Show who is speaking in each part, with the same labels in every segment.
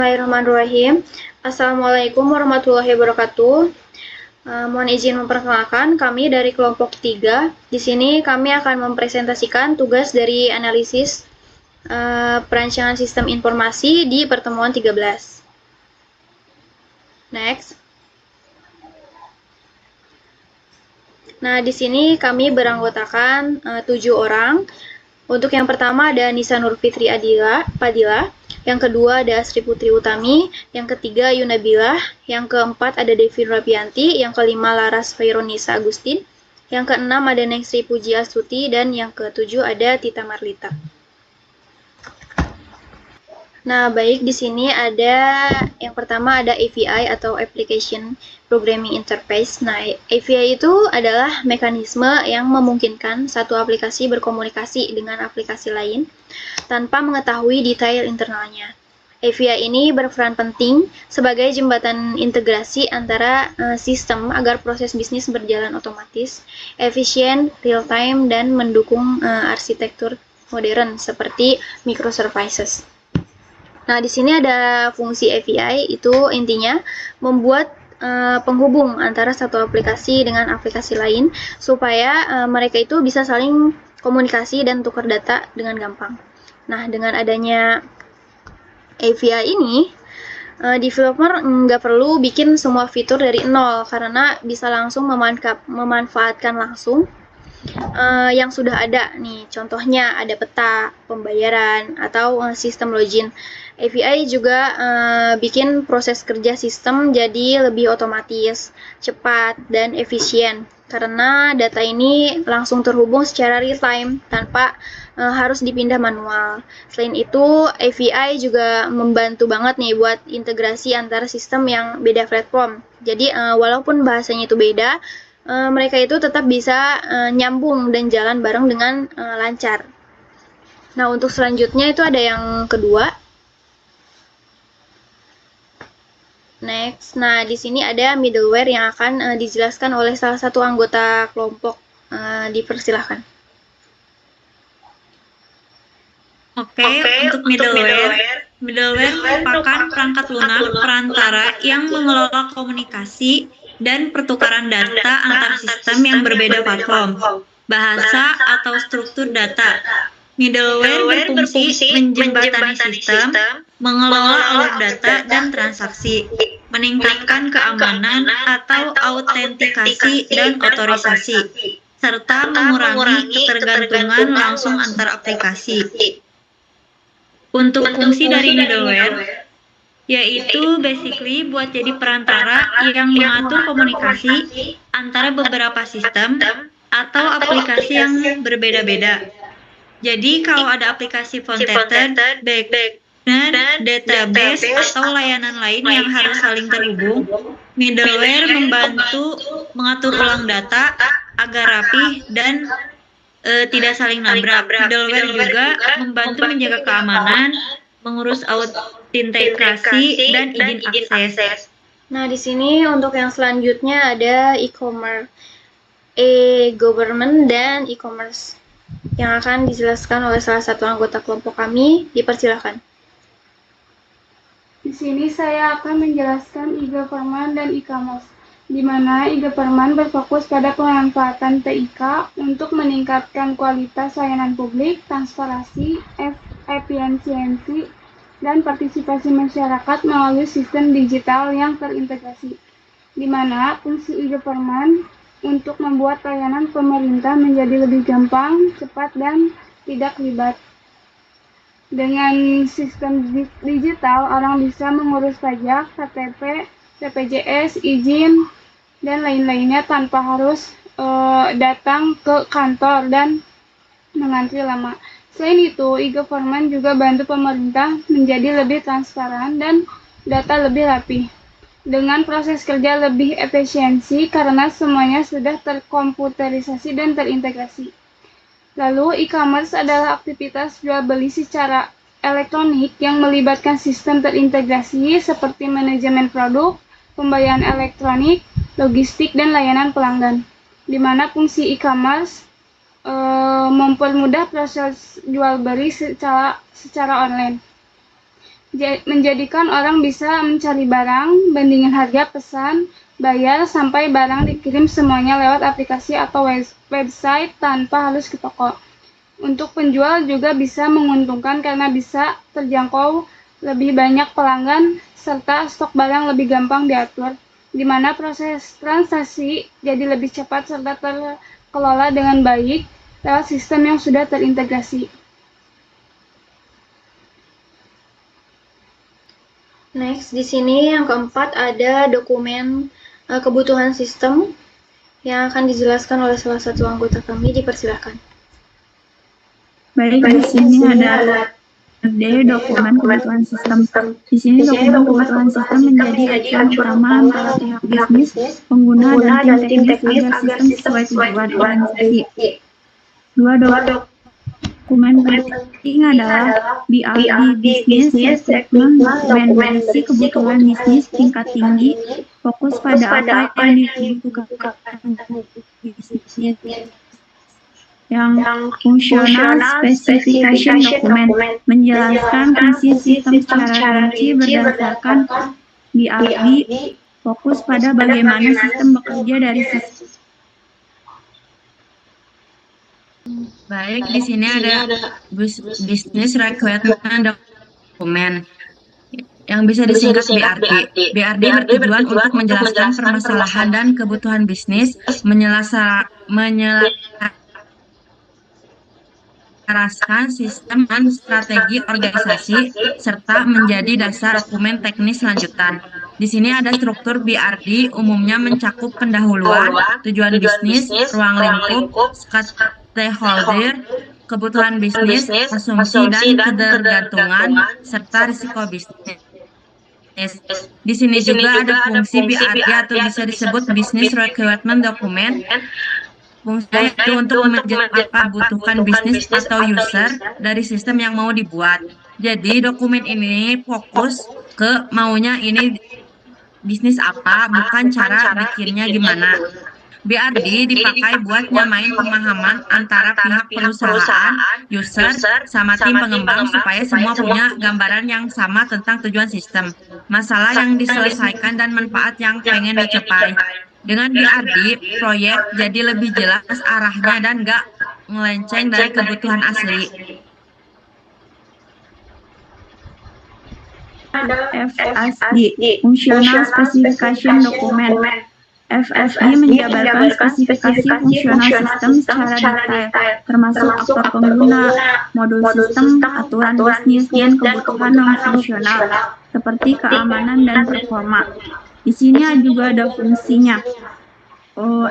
Speaker 1: Bismillahirrahmanirrahim. Assalamualaikum warahmatullahi wabarakatuh. Mohon izin memperkenalkan, kami dari kelompok 3. Di sini kami akan mempresentasikan tugas dari analisis perancangan sistem informasi di pertemuan 13. Next. Nah, di sini kami beranggotakan 7 orang. Untuk yang pertama ada Nisa Nurfitri Padila, yang kedua ada Sri Putri Utami, yang ketiga Yunabilah, yang keempat ada Devin Rabianti, yang kelima Laras Faironisa Agustin, yang keenam ada Neng Sri Puji Astuti, dan yang ketujuh ada Tita Marlita. Nah, baik, di sini ada yang pertama ada API atau Application Programming Interface. Nah, API itu adalah mekanisme yang memungkinkan satu aplikasi berkomunikasi dengan aplikasi lain tanpa mengetahui detail internalnya. API ini berperan penting sebagai jembatan integrasi antara sistem agar proses bisnis berjalan otomatis, efisien, real-time, dan mendukung arsitektur modern seperti microservices. Nah, di sini ada fungsi API, itu intinya membuat penghubung antara satu aplikasi dengan aplikasi lain supaya mereka itu bisa saling komunikasi dan tukar data dengan gampang. Nah, dengan adanya API ini, developer nggak perlu bikin semua fitur dari nol karena bisa langsung memanfaatkan langsung yang sudah ada nih. Contohnya ada peta, pembayaran, atau sistem login. API juga bikin proses kerja sistem jadi lebih otomatis, cepat, dan efisien karena data ini langsung terhubung secara real time tanpa harus dipindah manual. Selain itu, API juga membantu banget nih buat integrasi antara sistem yang beda platform. Jadi walaupun bahasanya itu beda, mereka itu tetap bisa nyambung dan jalan bareng dengan lancar. Nah, untuk selanjutnya itu ada yang kedua. Next, nah di sini ada middleware yang akan dijelaskan oleh salah satu anggota kelompok. Dipersilahkan.
Speaker 2: Oke, untuk middleware merupakan perangkat lunak perantara yang mengelola komunikasi dan pertukaran data antar sistem yang berbeda platform, bahasa, atau struktur data. Middleware berfungsi menjembatani sistem, mengelola alur data dan transaksi, meningkatkan keamanan atau autentikasi dan otorisasi, serta mengurangi ketergantungan langsung antar aplikasi. Untuk fungsi dari middleware, yaitu basically buat jadi perantara yang mengatur komunikasi antara beberapa sistem atau aplikasi yang berbeda-beda. Jadi kalau ada aplikasi front-ended, back-end, database, atau layanan lain yang harus saling terhubung, middleware membantu mengatur ulang data agar rapih dan tidak saling nabrak. Middleware juga membantu menjaga keamanan, mengurus autentikasi, dan izin akses.
Speaker 1: Nah, di sini untuk yang selanjutnya ada e-commerce, e-government, dan e-commerce yang akan dijelaskan oleh salah satu anggota kelompok kami. Dipersilahkan.
Speaker 3: Di sini saya akan menjelaskan e-government dan e-commerce, di mana e-government berfokus pada pemanfaatan TIK untuk meningkatkan kualitas layanan publik, transparansi, efisiensi, dan partisipasi masyarakat melalui sistem digital yang terintegrasi, di mana fungsi e-government untuk membuat layanan pemerintah menjadi lebih gampang, cepat, dan tidak ribet. Dengan sistem digital, orang bisa mengurus pajak, KTP, BPJS, izin, dan lain-lainnya tanpa harus datang ke kantor dan mengantri lama. Selain itu, e-government juga bantu pemerintah menjadi lebih transparan dan data lebih rapi, dengan proses kerja lebih efisiensi karena semuanya sudah terkomputerisasi dan terintegrasi. Lalu, e-commerce adalah aktivitas jual beli secara elektronik yang melibatkan sistem terintegrasi seperti manajemen produk, pembayaran elektronik, logistik, dan layanan pelanggan, di mana fungsi e-commerce mempermudah proses jual beli secara online. menjadikan orang bisa mencari barang, bandingin harga, pesan, bayar, sampai barang dikirim semuanya lewat aplikasi atau website tanpa harus ke toko. Untuk penjual juga bisa menguntungkan karena bisa terjangkau lebih banyak pelanggan serta stok barang lebih gampang diatur, di mana proses transaksi jadi lebih cepat serta terkelola dengan baik lewat sistem yang sudah terintegrasi.
Speaker 1: Next, di sini yang keempat ada dokumen kebutuhan sistem yang akan dijelaskan oleh salah satu anggota kami. Dipersilahkan.
Speaker 4: Baik, di sini ada dokumen kebutuhan sistem. Di sini dokumen kebutuhan sistem menjadi acuan utama antara pihak bisnis, pengguna, dan tim teknis agar sistem sesuai tujuan organisasi. Dua dokumen penting adalah BRD Business Requirement Document berisi kebutuhan bisnis tingkat tinggi, fokus pada apa yang dibutuhkan bisnis. Yang Functional Specification Document menjelaskan fungsi sistem secara rinci berdasarkan BRD, fokus pada bagaimana sistem bekerja dari sisi.
Speaker 5: Baik, di sini ada Business Requirement Document yang bisa disingkat BRD. BRD bertujuan untuk menjelaskan permasalahan dan kebutuhan bisnis, menyelaraskan sistem dan strategi organisasi, serta menjadi dasar dokumen teknis lanjutan. Di sini ada struktur BRD, umumnya mencakup pendahuluan, tujuan bisnis, ruang lingkup, stakeholder, kebutuhan bisnis, asumsi dan ketergantungan, serta risiko bisnis. Di sini juga ada fungsi BRD atau bisa disebut Business Requirement Document. Fungsinya itu untuk menjawab apa butuhkan bisnis atau user dari sistem yang mau dibuat. Jadi dokumen ini fokus ke maunya ini bisnis apa, bukan cara bikinnya gimana. BRD dipakai buat nyamain pemahaman antara pihak perusahaan, user, sama tim pengembang supaya semua punya gambaran yang sama tentang tujuan sistem, masalah yang diselesaikan, dan manfaat yang pengen dicapai. Dengan BRD, proyek jadi lebih jelas arahnya dan nggak melenceng dari kebutuhan asli.
Speaker 4: FSD, Functional Specification Document. FSD menjabarkan spesifikasi fungsional sistem secara detail, termasuk aktor pengguna, modul sistem, aturan bisnis, dan kebutuhan non-fungsional, seperti keamanan dan performa. Di sini juga ada fungsinya.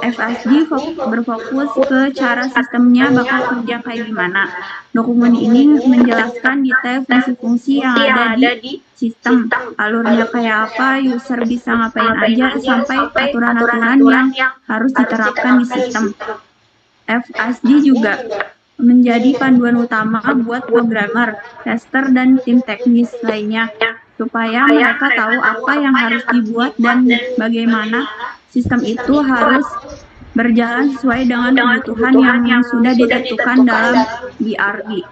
Speaker 4: FSD berfokus ke cara sistemnya bakal kerja kayak gimana. Dokumen ini menjelaskan detail fungsi-fungsi yang ada di sistem, alurnya kayak apa, user bisa ngapain aja, sampai aturan-aturan yang harus diterapkan di sistem. FSD juga menjadi panduan utama buat programmer, tester, dan tim teknis lainnya, supaya mereka tahu apa yang harus dibuat dan bagaimana sistem itu harus berjalan sesuai dengan kebutuhan yang sudah ditentukan dalam BRD.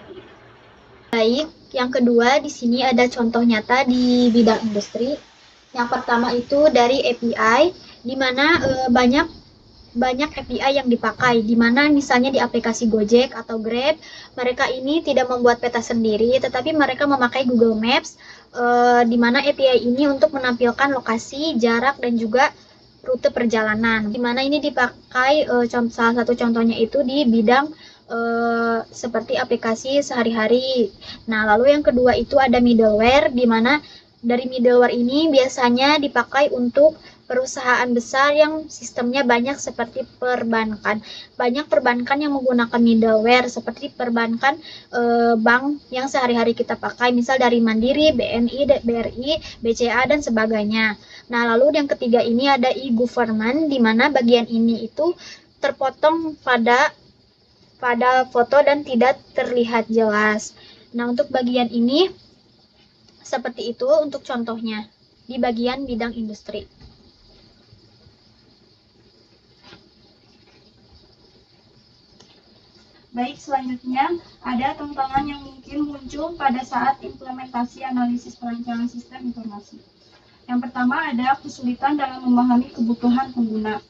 Speaker 6: Baik, yang kedua di sini ada contoh nyata di bidang industri. Yang pertama itu dari API, di mana banyak API yang dipakai, di mana misalnya di aplikasi Gojek atau Grab, mereka ini tidak membuat peta sendiri, tetapi mereka memakai Google Maps, di mana API ini untuk menampilkan lokasi, jarak, dan juga rute perjalanan. Di mana ini dipakai, salah satu contohnya itu di bidang seperti aplikasi sehari-hari. Nah, lalu yang kedua itu ada middleware, di mana dari middleware ini biasanya dipakai untuk perusahaan besar yang sistemnya banyak seperti perbankan. Banyak perbankan yang menggunakan middleware seperti perbankan bank yang sehari-hari kita pakai, misal dari Mandiri, BNI, BRI, BCA, dan sebagainya. Nah, lalu yang ketiga ini ada e-government, di mana bagian ini itu terpotong pada foto dan tidak terlihat jelas. Nah, untuk bagian ini seperti itu untuk contohnya di bagian bidang industri.
Speaker 3: Baik, selanjutnya ada tantangan yang mungkin muncul pada saat implementasi analisis perancangan sistem informasi. Yang pertama ada kesulitan dalam memahami kebutuhan pengguna.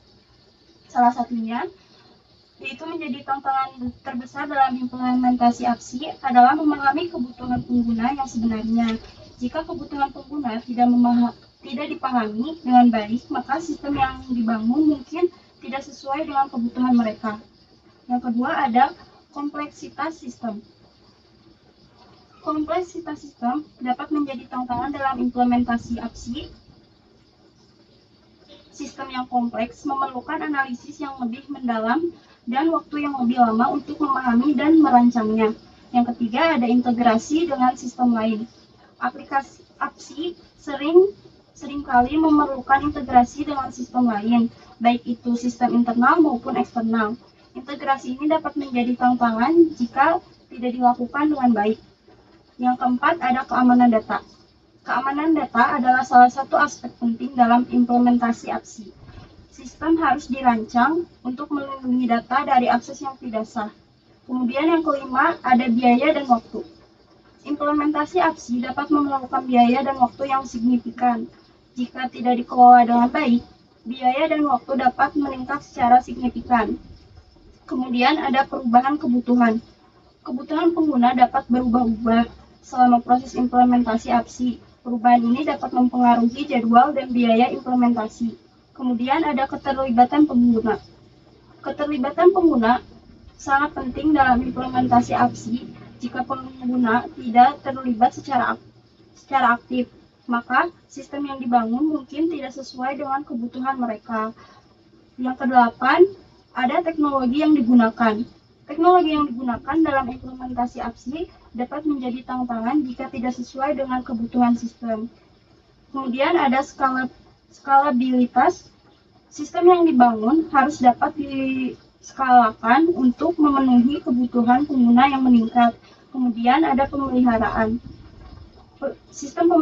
Speaker 3: Salah satunya, yaitu menjadi tantangan terbesar dalam implementasi APSI adalah memahami kebutuhan pengguna yang sebenarnya. Jika kebutuhan pengguna tidak dipahami dengan baik, maka sistem yang dibangun mungkin tidak sesuai dengan kebutuhan mereka. Yang kedua ada kompleksitas sistem. Kompleksitas sistem dapat menjadi tantangan dalam implementasi APSI. Sistem yang kompleks memerlukan analisis yang lebih mendalam dan waktu yang lebih lama untuk memahami dan merancangnya. Yang ketiga ada integrasi dengan sistem lain. Aplikasi APSI seringkali memerlukan integrasi dengan sistem lain, baik itu sistem internal maupun eksternal. Integrasi ini dapat menjadi tantangan jika tidak dilakukan dengan baik. Yang keempat ada keamanan data. Keamanan data adalah salah satu aspek penting dalam implementasi APSI. Sistem harus dirancang untuk melindungi data dari akses yang tidak sah. Kemudian yang kelima ada biaya dan waktu. Implementasi APSI dapat memerlukan biaya dan waktu yang signifikan. Jika tidak dikelola dengan baik, biaya dan waktu dapat meningkat secara signifikan. Kemudian ada perubahan kebutuhan. Kebutuhan pengguna dapat berubah-ubah selama proses implementasi APSI. Perubahan ini dapat mempengaruhi jadwal dan biaya implementasi. Kemudian ada keterlibatan pengguna. Keterlibatan pengguna sangat penting dalam implementasi APSI. Jika pengguna tidak terlibat secara aktif, maka sistem yang dibangun mungkin tidak sesuai dengan kebutuhan mereka. Yang kedelapan, ada teknologi yang digunakan. Teknologi yang digunakan dalam implementasi APSI dapat menjadi tantangan jika tidak sesuai dengan kebutuhan sistem. Kemudian ada skalabilitas. Sistem yang dibangun harus dapat diskalakan untuk memenuhi kebutuhan pengguna yang meningkat. Kemudian ada pemeliharaan. Sistem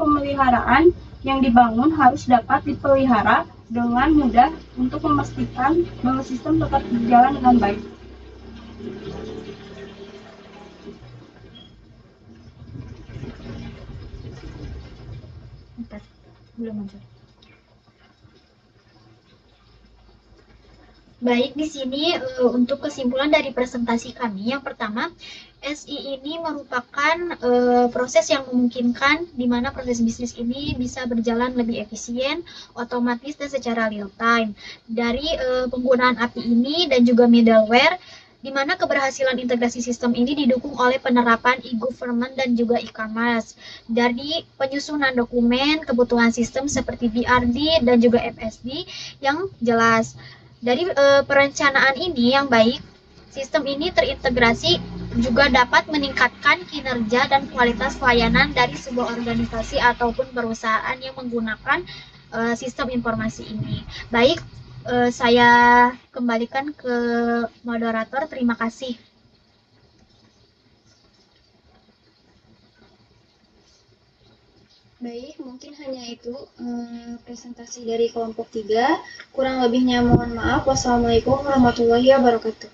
Speaker 3: pemeliharaan yang dibangun harus dapat dipelihara dengan mudah untuk memastikan bahwa sistem tetap berjalan dengan baik.
Speaker 6: Baik, di sini untuk kesimpulan dari presentasi kami, yang pertama, SI ini merupakan proses yang memungkinkan di mana proses bisnis ini bisa berjalan lebih efisien, otomatis, dan secara real time. Dari penggunaan API ini dan juga middleware, di mana keberhasilan integrasi sistem ini didukung oleh penerapan e-government dan juga e-commerce. Dari penyusunan dokumen, kebutuhan sistem seperti BRD dan juga FSD yang jelas. Dari perencanaan ini yang baik, sistem ini terintegrasi juga dapat meningkatkan kinerja dan kualitas pelayanan dari sebuah organisasi ataupun perusahaan yang menggunakan sistem informasi ini. Baik, saya kembalikan ke moderator. Terima kasih.
Speaker 1: Baik, mungkin hanya itu presentasi dari kelompok 3. Kurang lebihnya mohon maaf. Wassalamualaikum warahmatullahi wabarakatuh.